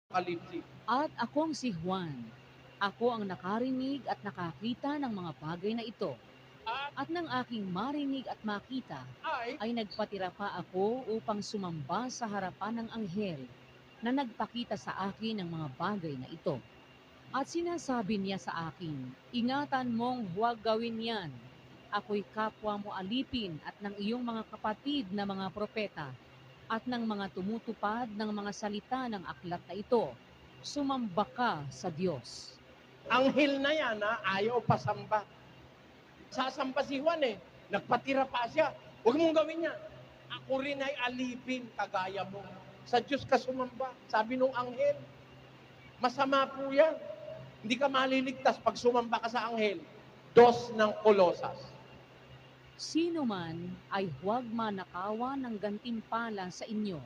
Apokalipsis. At akong si Juan. Ako ang nakarinig at nakakita ng mga bagay na ito. At At nang aking marinig at makita, ay ay nagpatira pa ako upang sumamba sa harapan ng anghel na nagpakita sa akin ng mga bagay na ito. At sinasabi niya sa akin, ingatan mong huwag gawin yan. Ako'y kapwa mo alipin at ng iyong mga kapatid na mga propeta at ng mga tumutupad ng mga salita ng aklat na ito. Sumamba ka sa Diyos. anghel na yan na ayaw pasamba. Sasamba si Juan eh. Nagpatira pa siya. Huwag mong gawin yan. Ako rin ay alipin kagaya mo. Sa Diyos ka sumamba. Sabi nung anghel. Masama po yan. Hindi ka maliligtas pag sumamba ka sa anghel. Dos ng Kolosas. Sino man ay huwag manakawan ng gantimpala sa inyo